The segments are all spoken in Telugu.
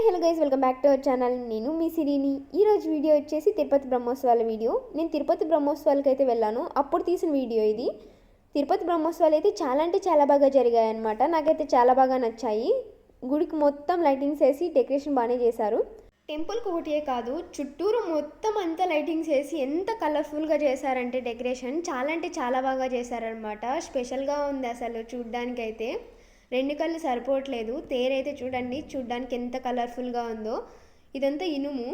Hello guys, welcome back to our channel. నేను మీ సిరిని. ఈరోజు వీడియో వచ్చేసి తిరుపతి బ్రహ్మోత్సవాల వీడియో. నేను తిరుపతి బ్రహ్మోత్సవాలకి అయితే వెళ్ళాను, అప్పుడు తీసిన వీడియో ఇది. తిరుపతి బ్రహ్మోత్సవాలు అయితే చాలా అంటే చాలా బాగా జరిగాయి అనమాట. నాకైతే చాలా బాగా నచ్చాయి. గుడికి మొత్తం లైటింగ్స్ వేసి డెకరేషన్ బాగానే చేశారు. టెంపుల్కి ఒకటే కాదు, చుట్టూరు మొత్తం అంతా లైటింగ్స్ వేసి ఎంత కలర్ఫుల్గా చేశారంటే డెకరేషన్ చాలా అంటే చాలా బాగా చేశారనమాట. స్పెషల్గా ఉంది అసలు చూడ్డానికైతే. రెండు కళ్ళు సరిపోవట్లేదు. తేరైతే చూడ్డానికి ఎంత కలర్ఫుల్గా ఉందో. ఇదంతా ఇనుము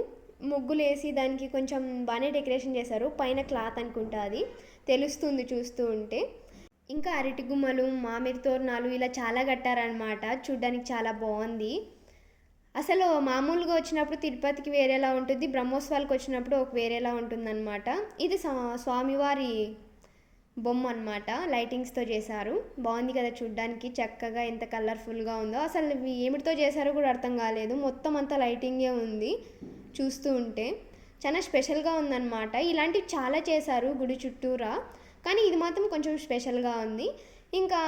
ముగ్గులు వేసి దానికి కొంచెం బాగానే డెకరేషన్ చేశారు. పైన క్లాత్ అనుకుంటా, అది తెలుస్తుంది చూస్తూ ఉంటే. ఇంకా అరటి గుమ్మలు, మామిడి తోరణాలు ఇలా చాలా కట్టారనమాట. చూడ్డానికి చాలా బాగుంది. అసలు మామూలుగా వచ్చినప్పుడు తిరుపతికి వేరేలా ఉంటుంది, బ్రహ్మోత్సవాలకు వచ్చినప్పుడు ఒక వేరేలా ఉంటుందన్నమాట. ఇది స్వామివారి బొమ్మ అనమాట. లైటింగ్స్తో చేశారు. బాగుంది కదా చూడ్డానికి, చక్కగా ఎంత కలర్ఫుల్గా ఉందో. అసలు ఏమిటితో చేశారో కూడా అర్థం కాలేదు, మొత్తం అంతా లైటింగే ఉంది చూస్తూ ఉంటే. చాలా స్పెషల్గా ఉందన్నమాట. ఇలాంటివి చాలా చేశారు గుడి చుట్టూరా, కానీ ఇది మాత్రం కొంచెం స్పెషల్గా ఉంది. ఇంకా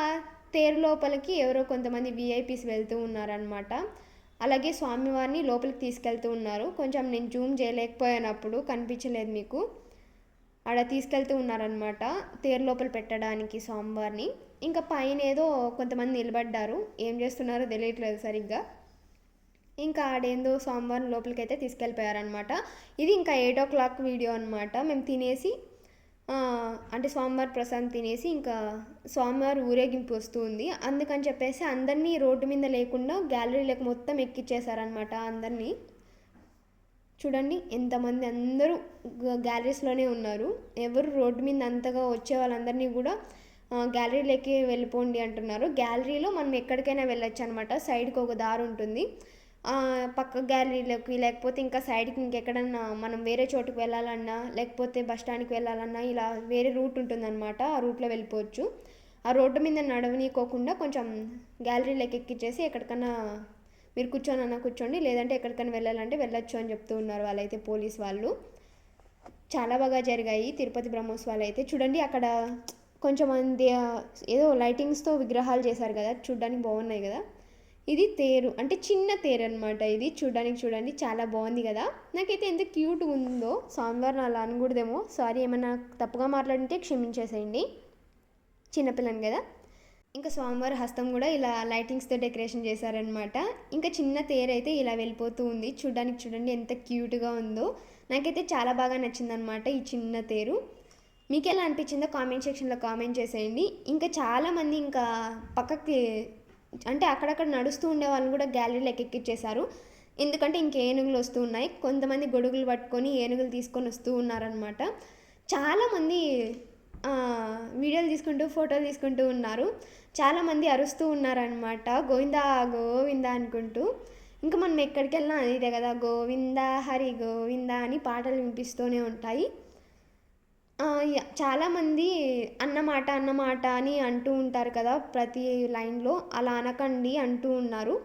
తేరు లోపలికి ఎవరో కొంతమంది విఐపీస్ వెళ్తూ ఉన్నారనమాట. అలాగే స్వామివారిని లోపలికి తీసుకెళ్తూ ఉన్నారు. కొంచెం నేను జూమ్ చేయలేకపోయినప్పుడు కనిపించలేదు మీకు. ఆడ తీసుకెళ్తూ ఉన్నారనమాట తేరు లోపల పెట్టడానికి స్వామివారిని. ఇంకా పైన ఏదో కొంతమంది నిలబడ్డారు, ఏం చేస్తున్నారో తెలియట్లేదు సరిగ్గా. ఇంకా ఆడేందో స్వామివారిని లోపలికి అయితే తీసుకెళ్ళిపోయారనమాట. ఇది ఇంకా 8 o'clock వీడియో అనమాట. మేము తినేసి అంటే స్వామివారి ప్రసాదం తినేసి ఇంకా స్వామివారి ఊరేగింపు వస్తూ ఉంది. అందుకని చెప్పేసి అందరినీ రోడ్డు మీద లేకుండా గ్యాలరీలకు మొత్తం ఎక్కిచ్చేసారనమాట అందరినీ. చూడండి ఎంతమంది, అందరూ గ్యాలరీస్లోనే ఉన్నారు. ఎవరు రోడ్డు మీద అంతగా వచ్చే వాళ్ళందరినీ కూడా గ్యాలరీలోకి వెళ్ళిపోండి అంటున్నారు. గ్యాలరీలో మనం ఎక్కడికైనా వెళ్ళొచ్చు అనమాట. సైడ్కి ఒక దారి ఉంటుంది, పక్క గ్యాలరీలోకి, లేకపోతే ఇంకా సైడ్కి ఇంకెక్కడన్నా మనం వేరే చోటుకు వెళ్ళాలన్నా, లేకపోతే బస్ స్టాండ్కి వెళ్ళాలన్నా ఇలా వేరే రూట్ ఉంటుందన్నమాట. ఆ రూట్లో వెళ్ళిపోవచ్చు. ఆ రోడ్డు మీద నడవనీకోకుండా కొంచెం గ్యాలరీలోకి ఎక్కిచ్చేసి ఎక్కడికన్నా మీరు కూర్చోండి, లేదంటే ఎక్కడికైనా వెళ్ళాలంటే వెళ్ళొచ్చు అని చెప్తూ ఉన్నారు వాళ్ళైతే, పోలీస్ వాళ్ళు. చాలా బాగా జరిగాయి తిరుపతి బ్రహ్మోత్సవాలు అయితే. చూడండి అక్కడ కొంచెం మంది ఏదో లైటింగ్స్తో విగ్రహాలు చేశారు కదా, చూడడానికి బాగున్నాయి కదా. ఇది తేరు, అంటే చిన్న తేరు అనమాట ఇది. చూడండి చాలా బాగుంది కదా. నాకైతే ఎంత క్యూట్గా ఉందో. స్వామివారిని అలా అనకూడదేమో, సారీ, ఏమన్నా తప్పుగా మాట్లాడితే క్షమించేసేయండి, చిన్నపిల్లని కదా. ఇంకా స్వామివారి హస్తం కూడా ఇలా లైటింగ్స్తో డెకరేషన్ చేశారనమాట. ఇంకా చిన్న తేరు అయితే ఇలా వెళ్ళిపోతూ ఉంది. చూడండి ఎంత క్యూట్గా ఉందో. నాకైతే చాలా బాగా నచ్చిందనమాట ఈ చిన్న తేరు. మీకు ఎలా అనిపించిందో కామెంట్ సెక్షన్లో కామెంట్ చేసేయండి. ఇంకా చాలామంది ఇంకా పక్కకి అంటే అక్కడక్కడ నడుస్తూ ఉండే వాళ్ళని కూడా గ్యాలరీలో ఎక్కిచ్చేశారు. ఎందుకంటే ఇంక ఏనుగులు వస్తూ ఉన్నాయి. కొంతమంది గొడుగులు పట్టుకొని ఏనుగులు తీసుకొని వస్తూ ఉన్నారనమాట. చాలామంది వీడియోలు తీసుకుంటూ ఫోటోలు తీసుకుంటూ ఉన్నారు. చాలామంది అరుస్తూ ఉన్నారనమాట, గోవిందా గోవిందా అనుకుంటూ. ఇంకా మనం ఎక్కడికి వెళ్ళినా ఇదే కదా, గోవిందా హరి గోవిందా అని పాటలు వినిపిస్తూనే ఉంటాయి. చాలామంది అన్నమాట అని అంటూ ఉంటారు కదా ప్రతి లైన్లో. అలా అనకండి అంటూ ఉన్నారు.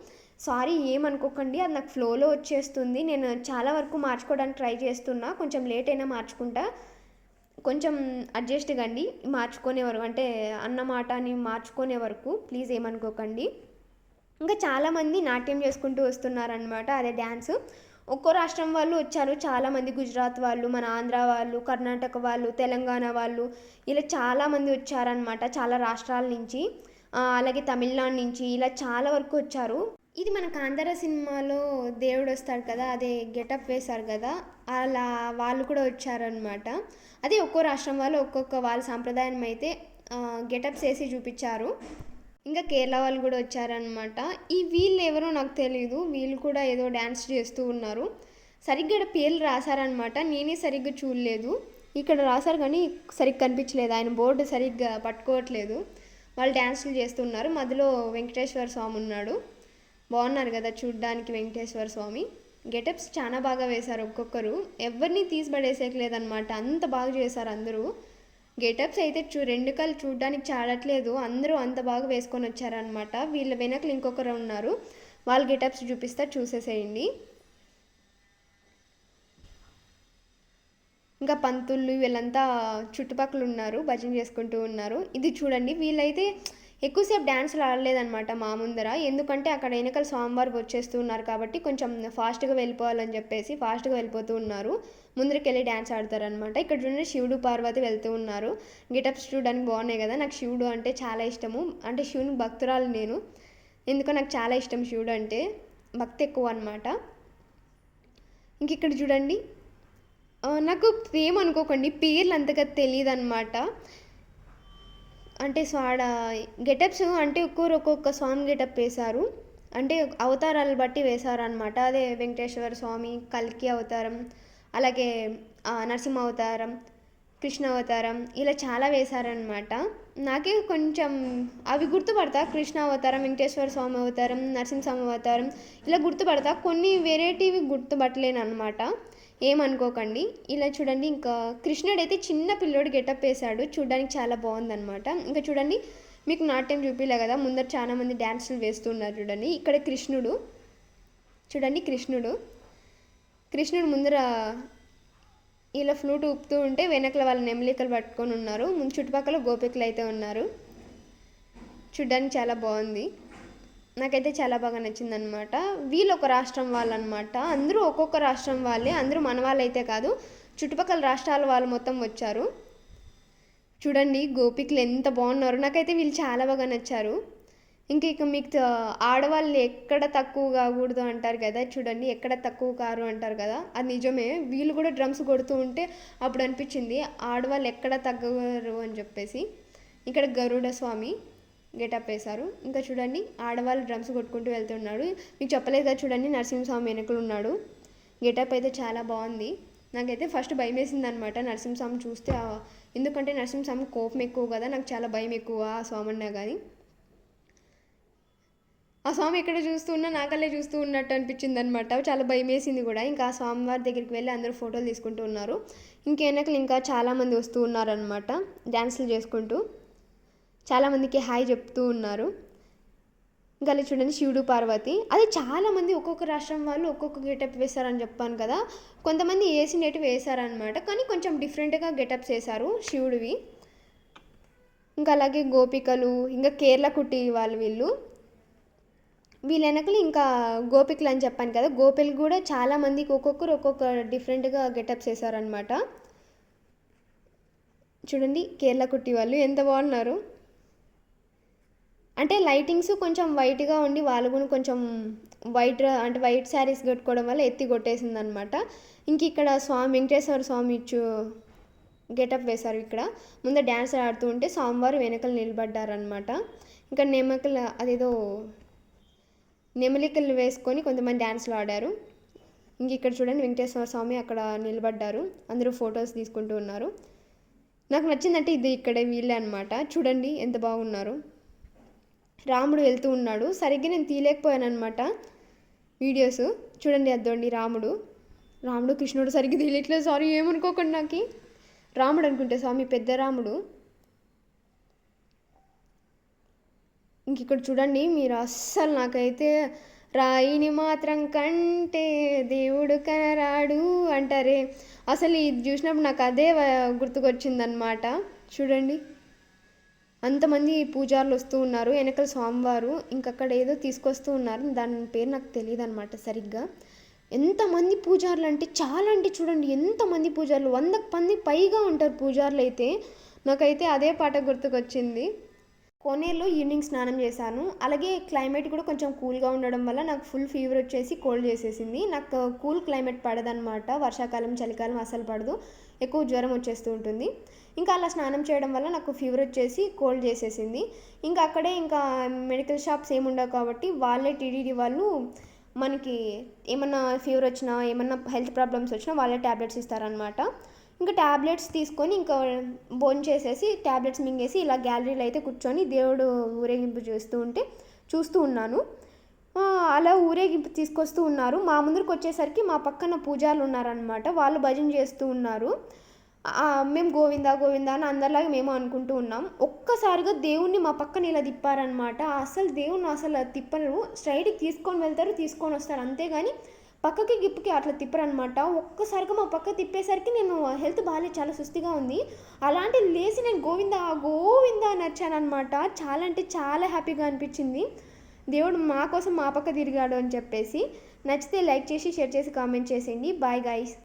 సారీ, ఏమనుకోకండి, అది నాకు ఫ్లోలో వచ్చేస్తుంది. నేను చాలా వరకు మార్చుకోవడానికి ట్రై చేస్తున్నా, కొంచెం లేట్ అయినా మార్చుకుంటా. కొంచెం అడ్జస్ట్ కండి మార్చుకునే వరకు, అంటే అన్నమాట అని మార్చుకునే వరకు ప్లీజ్ ఏమనుకోకండి. ఇంకా చాలామంది నాట్యం చేసుకుంటూ వస్తున్నారనమాట, అదే డ్యాన్స్. ఒక్కో రాష్ట్రం వాళ్ళు వచ్చారు చాలామంది. గుజరాత్ వాళ్ళు, మన ఆంధ్ర వాళ్ళు, కర్ణాటక వాళ్ళు, తెలంగాణ వాళ్ళు, ఇలా చాలామంది వచ్చారనమాట చాలా రాష్ట్రాల నుంచి. అలాగే తమిళనాడు నుంచి ఇలా చాలా వరకు వచ్చారు. ఇది మన కాంతార సినిమాలో దేవుడు వస్తాడు కదా, అదే గెటప్ వేశారు కదా, అలా వాళ్ళు కూడా వచ్చారనమాట. అదే ఒక్కో రాష్ట్రం వాళ్ళు ఒక్కొక్క వాళ్ళ సాంప్రదాయం అయితే గెటప్స్ వేసి చూపించారు. ఇంకా కేరళ వాళ్ళు కూడా వచ్చారనమాట. ఈ వీళ్ళు ఎవరో నాకు తెలియదు, వీళ్ళు కూడా ఏదో డ్యాన్స్ చేస్తూ ఉన్నారు. సరిగ్గా ఇక్కడ పేర్లు రాశారనమాట, నేనే సరిగ్గా చూడలేదు. ఇక్కడ రాశారు కానీ సరిగ్గా కనిపించలేదు, ఆయన బోర్డు సరిగ్గా పట్టుకోవట్లేదు. వాళ్ళు డ్యాన్సులు చేస్తున్నారు. మధ్యలో వెంకటేశ్వర స్వామి ఉన్నాడు. బాగున్నారు కదా చూడ్డానికి వెంకటేశ్వర స్వామి. గెటప్స్ చాలా బాగా వేశారు ఒక్కొక్కరు, ఎవరిని తీసి పడేసేయలేదన్నమాట, అంత బాగా చేశారు అందరూ. గెటప్స్ అయితే రెండు కళ్ళు చూడ్డానికి చాడట్లేదు, అందరూ అంత బాగా వేసుకొని వచ్చారనమాట. వీళ్ళ వెనకలు ఇంకొకరు ఉన్నారు, వాళ్ళ గెటప్స్ చూపిస్తా, చూసేసేయండి. ఇంకా పంతుళ్ళు వీళ్ళంతా చుట్టుపక్కల ఉన్నారు, భజన చేసుకుంటూ ఉన్నారు. ఇది చూడండి, వీళ్ళైతే ఎక్కువసేపు డ్యాన్సులు ఆడలేదనమాట మా ముందర. ఎందుకంటే అక్కడ వెనకాల స్వామివారు వచ్చేస్తూ ఉన్నారు కాబట్టి కొంచెం ఫాస్ట్గా వెళ్ళిపోవాలని చెప్పేసి ఫాస్ట్గా వెళ్ళిపోతూ ఉన్నారు. ముందరికి వెళ్ళి డ్యాన్స్ ఆడతారనమాట. ఇక్కడ చూడండి శివుడు పార్వతి వెళ్తూ ఉన్నారు. గెటప్స్ చూడడానికి బాగున్నాయి కదా. నాకు శివుడు అంటే చాలా ఇష్టము. అంటే శివుని భక్తురాలు నేను. ఎందుకో నాకు చాలా ఇష్టం శివుడు అంటే, భక్తి ఎక్కువ అనమాట. ఇంక ఇక్కడ చూడండి, నాకు ఏమనుకోకండి, పేర్లు అంతగా తెలియదు అనమాట. అంటే ఆడ గెటప్స్ అంటే ఒక్కొక్క స్వామి గెటప్ వేశారు. అంటే అవతారాలు బట్టి వేశారనమాట. అదే వెంకటేశ్వర స్వామి, కల్కి అవతారం, అలాగే నరసింహ అవతారం, కృష్ణ అవతారం, ఇలా చాలా వేశారనమాట. నాకే కొంచెం అవి గుర్తుపడతా. కృష్ణ అవతారం, వెంకటేశ్వర స్వామి అవతారం, నరసింహస్వామి అవతారం ఇలా గుర్తుపడతా. కొన్ని వెరైటీవి గుర్తుపట్టలేను అనమాట. ఏమనుకోకండి. ఇలా చూడండి, ఇంకా కృష్ణుడు అయితే చిన్న పిల్లోడు గెటప్ వేశాడు. చూడడానికి చాలా బాగుందనమాట. ఇంకా చూడండి, మీకు నాట్యం చూపిలే కదా, ముందర చాలా మంది డ్యాన్సులు వేస్తున్నారు చూడండి. ఇక్కడ కృష్ణుడు చూడండి, కృష్ణుడు ముందర ఇలా ఫ్లూట్ ఊపుతూ ఉంటే వెనకల వాళ్ళ నెమలికలు పట్టుకొని ఉన్నారు. ముందు చుట్టుపక్కల గోపికలు అయితే ఉన్నారు. చూడ్డానికి చాలా బాగుంది. నాకైతే చాలా బాగా నచ్చింది అనమాట. వీళ్ళు ఒక రాష్ట్రం వాళ్ళు అనమాట. అందరూ ఒక్కొక్క రాష్ట్రం వాళ్ళే, అందరూ మన వాళ్ళు అయితే కాదు, చుట్టుపక్కల రాష్ట్రాల వాళ్ళు మొత్తం వచ్చారు. చూడండి గోపికలు ఎంత బాగున్నారు. నాకైతే వీళ్ళు చాలా బాగా నచ్చారు. ఇక మీకు ఆడవాళ్ళు ఎక్కడ తక్కువ కాకూడదు అంటారు కదా, చూడండి ఎక్కడ తక్కువ కారు అంటారు కదా, అది నిజమే. వీళ్ళు కూడా డ్రమ్స్ కొడుతూ ఉంటే అప్పుడు అనిపించింది ఆడవాళ్ళు ఎక్కడ తగ్గరు అని చెప్పేసి. ఇక్కడ గరుడ స్వామి గెటప్ వేశారు. ఇంకా చూడండి, ఆడవాళ్ళు డ్రమ్స్ కొట్టుకుంటూ వెళ్తున్నాడు. మీకు చెప్పలేదు కదా, చూడండి నరసింహస్వామి వెనకలు ఉన్నాడు. గెటప్ అయితే చాలా బాగుంది. నాకైతే ఫస్ట్ భయం వేసింది అనమాట నరసింహస్వామి చూస్తే. ఎందుకంటే నరసింహస్వామి కోపం ఎక్కువ కదా, నాకు చాలా భయం ఎక్కువ ఆ స్వామి అన్నా కానీ. ఆ స్వామి ఎక్కడ చూస్తున్నా నాకల్లే చూస్తూ ఉన్నట్టు అనిపించింది అనమాట. చాలా భయం వేసింది కూడా. ఇంకా ఆ స్వామివారి దగ్గరికి వెళ్ళి అందరూ ఫోటోలు తీసుకుంటూ ఉన్నారు. ఇంకెనకలు ఇంకా చాలామంది వస్తూ ఉన్నారనమాట డ్యాన్సులు చేసుకుంటూ. చాలామందికి హాయ్ చెప్తూ ఉన్నారు. ఇంకా అలా చూడండి శివుడు పార్వతి. అది చాలామంది ఒక్కొక్క రాష్ట్రం వాళ్ళు ఒక్కొక్క గెటప్ వేశారని చెప్పాను కదా. కొంతమంది వేసినట్టు వేశారనమాట, కానీ కొంచెం డిఫరెంట్గా గెటప్స్ వేశారు శివుడివి. ఇంకా అలాగే గోపికలు, ఇంకా కేరళ కుట్టి వాళ్ళు వీళ్ళ వెనకలు ఇంకా గోపికలు అని చెప్పాను కదా. గోపికలు కూడా చాలామందికి ఒక్కొక్కరు ఒక్కొక్క డిఫరెంట్గా గెటప్స్ వేశారనమాట. చూడండి కేరళ కుట్టి వాళ్ళు ఎంత బాగున్నారు. అంటే లైటింగ్స్ కొంచెం వైట్గా ఉండి వాళ్ళు కూడా కొంచెం వైట్ శారీస్ కట్టుకోవడం వల్ల ఎత్తి కొట్టేసింది అనమాట. ఇంక ఇక్కడ వెంకటేశ్వర స్వామి గెటప్ వేశారు. ఇక్కడ ముందు డ్యాన్స్ ఆడుతూ ఉంటే స్వామివారు వెనకలు నిలబడ్డారనమాట. ఇంకా నెమలికలు వేసుకొని కొంతమంది డ్యాన్స్లు ఆడారు. ఇంక ఇక్కడ చూడండి వెంకటేశ్వర స్వామి అక్కడ నిలబడ్డారు. అందరూ ఫొటోస్ తీసుకుంటూ ఉన్నారు. నాకు నచ్చిందంటే ఇది ఇక్కడ వీళ్ళే అనమాట. చూడండి ఎంత బాగున్నారు. రాముడు వెళ్తూ ఉన్నాడు. సరిగ్గా నేను తీయలేకపోయాను అనమాట వీడియోస్. చూడండి అదోండి రాముడు కృష్ణుడు సరిగ్గా తీయట్లేదు, సారీ ఏమనుకోకండి. నాకు రాముడు అనుకుంటే స్వామి పెద్ద రాముడు. ఇంక ఇక్కడ చూడండి మీరు, అస్సలు నాకైతే రాయిని మాత్రం కంటే దేవుడు కనరాడు అంటారే, అసలు ఇది చూసినప్పుడు నాకు అదే గుర్తుకొచ్చిందనమాట. చూడండి అంతమంది పూజారులు వస్తూ ఉన్నారు. వెనకల స్వామివారు ఇంకక్కడ ఏదో తీసుకొస్తూ ఉన్నారు. దాని పేరు నాకు తెలియదు అనమాట సరిగ్గా. ఎంతమంది పూజారులు అంటే చూడండి ఎంతమంది పూజారులు, 100 మంది పైగా ఉంటారు పూజారులు అయితే. నాకైతే అదే పాట గుర్తుకొచ్చింది. కోనేరులో ఈవినింగ్ స్నానం చేశాను. అలాగే క్లైమేట్ కూడా కొంచెం కూల్గా ఉండడం వల్ల నాకు ఫుల్ ఫీవర్ వచ్చేసి కోల్డ్ చేసేసింది. నాకు కూల్ క్లైమేట్ పడదనమాట. వర్షాకాలం చలికాలం అసలు పడదు, ఎక్కువ జ్వరం వచ్చేస్తూ ఉంటుంది. ఇంకా అలా స్నానం చేయడం వల్ల నాకు ఫీవర్ వచ్చేసి కోల్డ్ చేసేసింది. ఇంకా అక్కడే ఇంకా మెడికల్ షాప్స్ ఏముండవు కాబట్టి వాళ్ళే టీడీడీ వాళ్ళు మనకి ఏమన్నా ఫీవర్ వచ్చినా ఏమన్నా హెల్త్ ప్రాబ్లమ్స్ వచ్చినా వాళ్ళే ట్యాబ్లెట్స్ ఇస్తారనమాట. ఇంకా ట్యాబ్లెట్స్ తీసుకొని ఇంకా భోజనం చేసేసి ట్యాబ్లెట్స్ మింగేసి ఇలా గ్యాలరీలో అయితే కూర్చొని దేవుడు ఊరేగింపు చూస్తూ ఉన్నాను. అలా ఊరేగింపు తీసుకొస్తూ ఉన్నారు. మా ముందరికి వచ్చేసరికి మా పక్కన పూజారులు ఉన్నారనమాట. వాళ్ళు భజన చేస్తూ ఉన్నారు. మేము గోవిందా గోవిందా అని అందరిలాగా మేము అనుకుంటూ ఉన్నాం. ఒక్కసారిగా దేవుణ్ణి మా పక్కన ఇలా తిప్పారనమాట. అసలు దేవుణ్ణి అసలు తిప్పరు, స్ట్రైట్కి తీసుకొని వెళ్తారు, తీసుకొని వస్తారు, అంతేగాని పక్కకి గిప్పుకి అట్లా తిప్పరనమాట. ఒక్కసారిగా మా పక్క తిప్పేసరికి నేను హెల్త్ బాగాలేదు, చాలా సుస్థిగా ఉంది. అలాంటి లేసి నేను గోవిందా గోవిందా అని అరిచాననమాట. చాలా అంటే చాలా హ్యాపీగా అనిపించింది. దేవుడు మా కోసం మా పక్క తిరిగాడు అని చెప్పేసి. నచ్చితే లైక్ చేసి, షేర్ చేసి, కామెంట్ చేసేయండి. Bye guys.